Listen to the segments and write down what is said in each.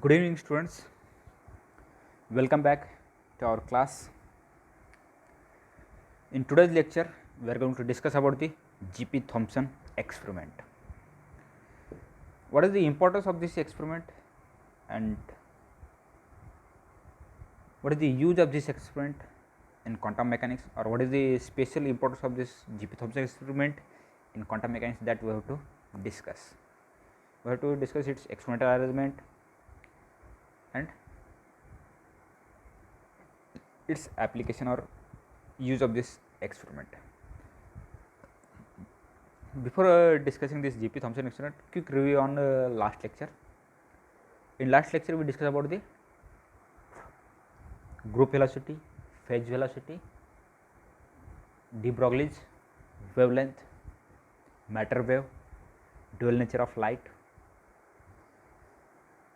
Good evening, students. Welcome back to our class. In today's lecture, we are going to discuss about the G.P. Thompson experiment. What is the importance of this experiment, and what is the use of this experiment in quantum mechanics, or what is the special importance of this G.P. Thompson experiment in quantum mechanics that we have to discuss. We have to discuss its experimental arrangement and its application or use of this experiment. Before discussing this G.P. Thompson experiment, quick review on last lecture. In last lecture, we discussed about the group velocity, phase velocity, de Broglie's wavelength, matter wave, dual nature of light.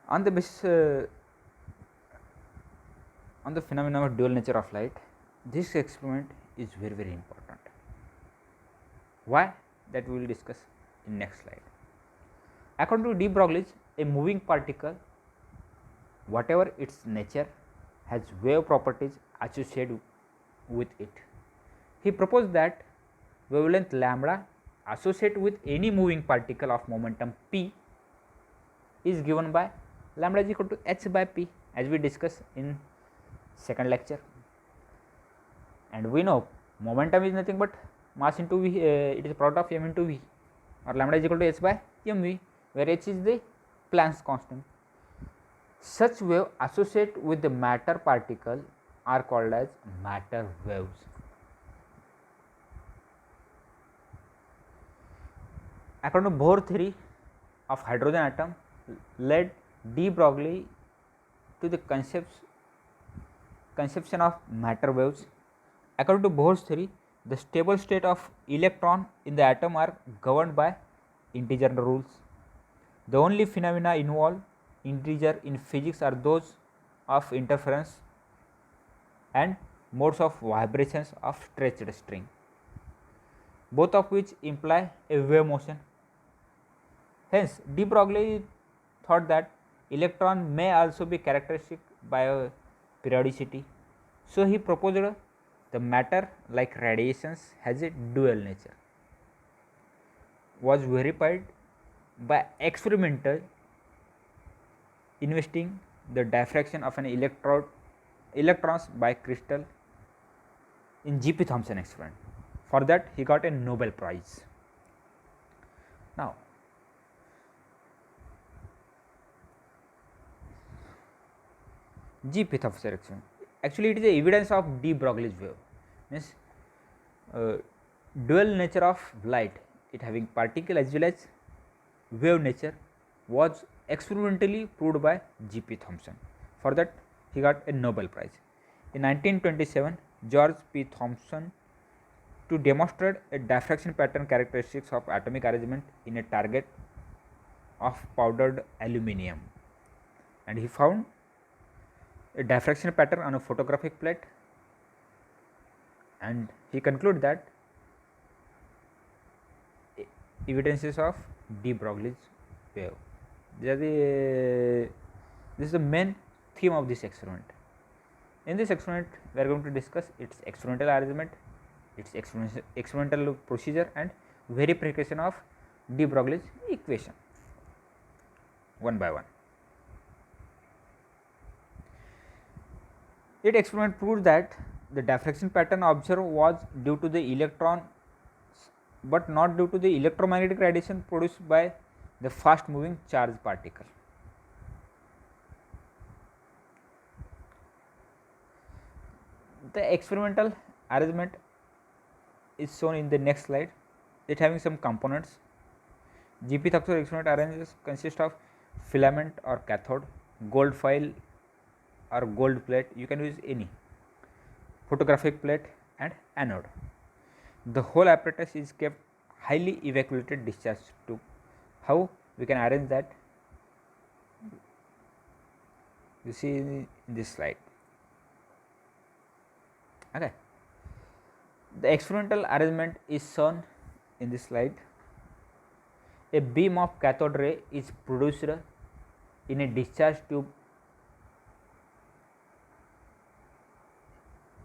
On the basis on the phenomenon of dual nature of light, this experiment is very important. Why? That we will discuss in next slide. According to de Broglie, a moving particle, whatever its nature, has wave properties associated with it. He proposed that wavelength lambda associated with any moving particle of momentum p is given by lambda is equal to h by p, as we discussed in second lecture. And we know momentum is nothing but mass into v, it is product of m into v, or lambda is equal to h by mv, where h is the Planck's constant. Such wave associated with the matter particle are called as matter waves. According to Bohr theory of hydrogen atom, led de Broglie to the conception of matter waves. According to Bohr's theory, the stable state of electron in the atom are governed by integer rules. The only phenomena involved integer in physics are those of interference and modes of vibrations of stretched string, both of which imply a wave motion. Hence, de Broglie thought that electron may also be characteristic by a periodicity. So, he proposed the matter, like radiations, has a dual nature. Was verified by experimental investing the diffraction of an electrons by crystal in G.P. Thompson experiment. For that, he got a Nobel Prize. Now, G.P. Thompson experiment. Actually, it is the evidence of de Broglie's wave, means dual nature of light, it having particle as well as wave nature, was experimentally proved by G.P. Thompson. For that, he got a Nobel Prize. In 1927, George P. Thomson to demonstrate a diffraction pattern characteristics of atomic arrangement in a target of powdered aluminium, and he found a diffraction pattern on a photographic plate, and he concluded that evidences of de Broglie's wave. This is the main theme of this experiment. In this experiment, we are going to discuss its experimental arrangement, its experimental procedure, and verification of de Broglie's equation one by one. It experiment proved that the diffraction pattern observed was due to the electron, but not due to the electromagnetic radiation produced by the fast moving charged particle. The experimental arrangement is shown in the next slide. It having some components. G.P. Thompson experiment arranges consist of filament or cathode, gold foil or gold plate, you can use any, photographic plate, and anode. The whole apparatus is kept highly evacuated discharge tube. How we can arrange that? You see in this slide. Okay. The experimental arrangement is shown in this slide. A beam of cathode ray is produced in a discharge tube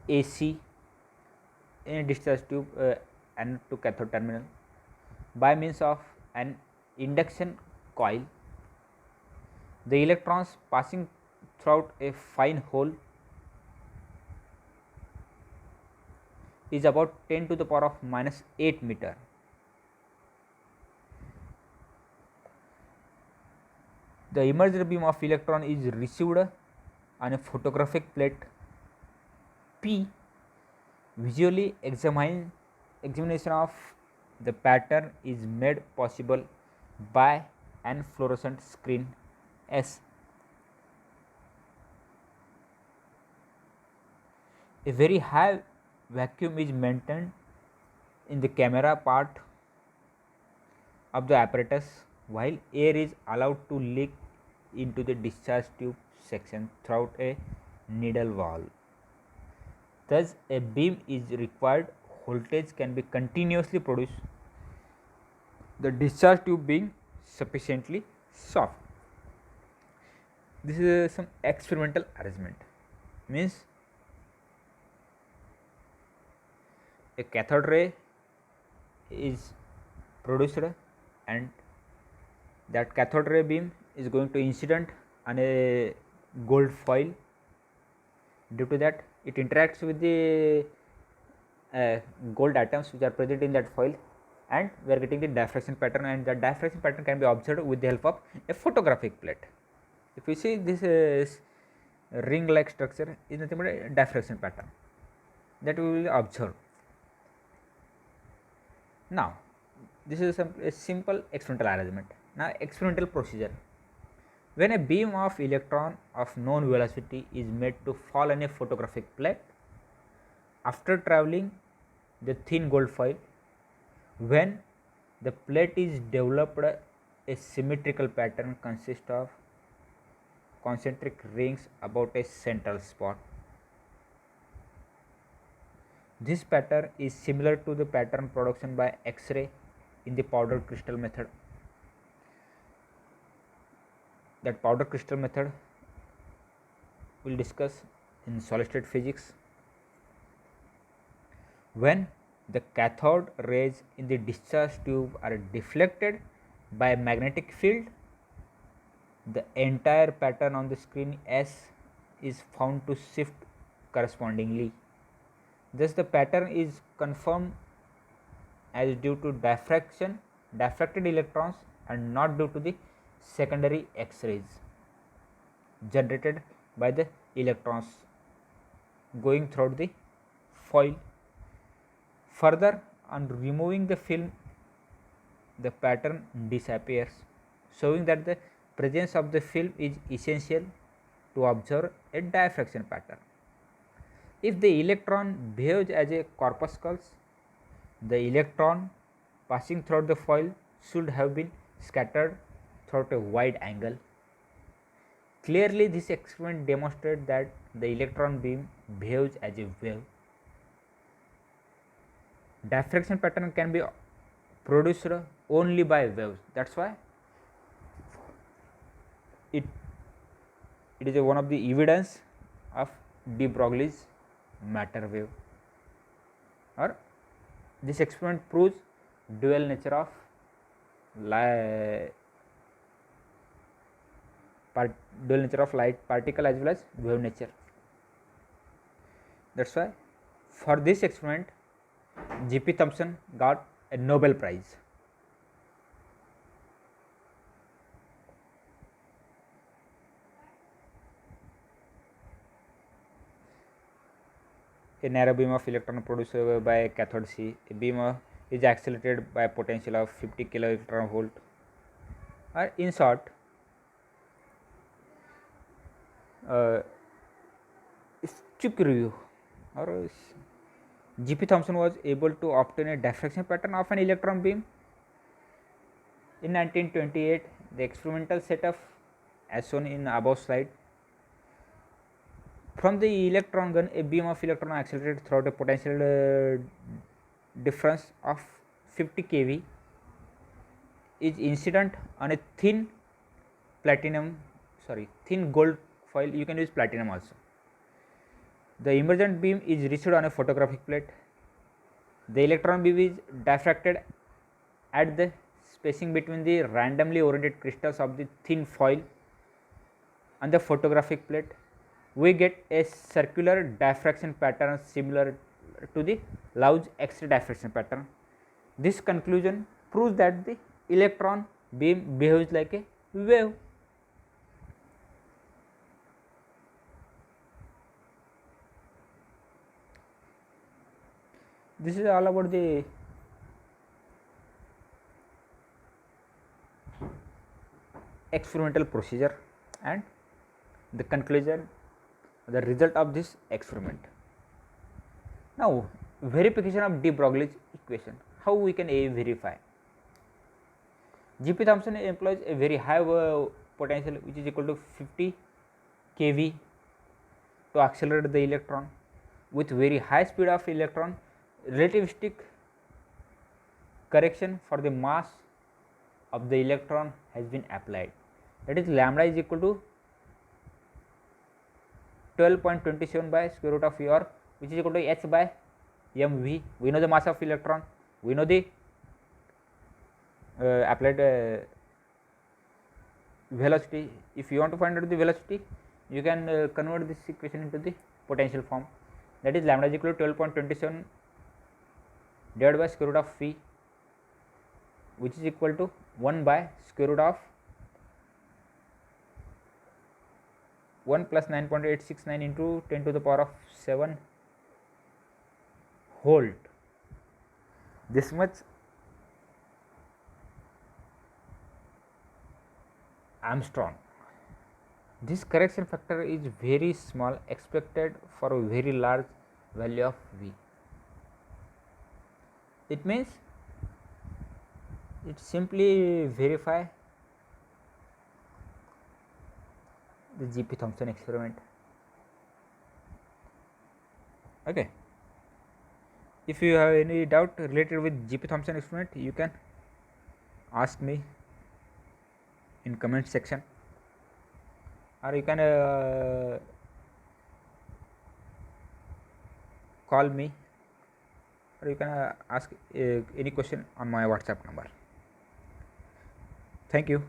AC, in a discharge tube anode to cathode terminal by means of an induction coil. The electrons passing throughout a fine hole is about 10 to the power of minus 8 meter. The emerged beam of electron is received on a photographic plate P. Visually examination of the pattern is made possible by an fluorescent screen S. A very high vacuum is maintained in the camera part of the apparatus, while air is allowed to leak into the discharge tube section throughout a needle valve. Thus, a beam is required, voltage can be continuously produced, the discharge tube being sufficiently soft. This is some experimental arrangement, means a cathode ray is produced and that cathode ray beam is going to incident on a gold foil. Due to that, it interacts with the gold atoms which are present in that foil, and we are getting the diffraction pattern, and that diffraction pattern can be observed with the help of a photographic plate. If you see this is ring like structure is nothing but a diffraction pattern that we will observe. Now, this is a simple experimental arrangement. Now, experimental procedure. When a beam of electron of known velocity is made to fall on a photographic plate, after traveling the thin gold foil, when the plate is developed, a symmetrical pattern consists of concentric rings about a central spot. This pattern is similar to the pattern production by X-ray in the powder crystal method. That powder crystal method we will discuss in solid state physics. When the cathode rays in the discharge tube are deflected by a magnetic field, the entire pattern on the screen S is found to shift correspondingly. Thus, the pattern is confirmed as due to diffracted electrons, and not due to the secondary X-rays generated by the electrons going through the foil. Further, on removing the film, the pattern disappears, showing that the presence of the film is essential to observe a diffraction pattern. If the electron behaves as a corpuscles, the electron passing through the foil should have been scattered throughout a wide angle. Clearly, this experiment demonstrated that the electron beam behaves as a wave. Diffraction pattern can be produced only by waves. That is why it is one of the evidence of de Broglie's matter wave, or this experiment proves dual nature of light particle as well as wave nature. That is why for this experiment G.P. Thompson got a Nobel Prize. A narrow beam of electron produced by cathode C. A beam is accelerated by a potential of 50 kilo electron volt. Or in short, quick review, or G.P. Thompson was able to obtain a diffraction pattern of an electron beam. In 1928, the experimental setup as shown in above slide. From the electron gun, a beam of electron accelerated throughout a potential difference of 50 kV is incident on a thin platinum thin gold foil, you can use platinum also. The emergent beam is received on a photographic plate. The electron beam is diffracted at the spacing between the randomly oriented crystals of the thin foil on the photographic plate. We get a circular diffraction pattern similar to the Lau's X-ray diffraction pattern. This conclusion proves that the electron beam behaves like a wave. This is all about the experimental procedure and the conclusion, the result of this experiment. Now, verification of de Broglie equation. How we can verify? G.P. Thomson employs a very high potential, which is equal to 50 kV to accelerate the electron. With very high speed of electron, relativistic correction for the mass of the electron has been applied. That is, lambda is equal to 12.27 by square root of r, which is equal to h by mv. We know the mass of electron, we know the applied velocity. If you want to find out the velocity, you can convert this equation into the potential form. That is, lambda is equal to 12.27 divided by square root of phi, which is equal to 1 by square root of 1 plus 9.869 into 10 to the power of 7 volt. This much Armstrong. This correction factor is very small, expected for a very large value of V. It means it simply verify the G.P. Thomson experiment. Okay. If you have any doubt related with G.P. Thomson experiment, you can ask me in comment section, or you can call me, or you can ask any question on my WhatsApp number. Thank you.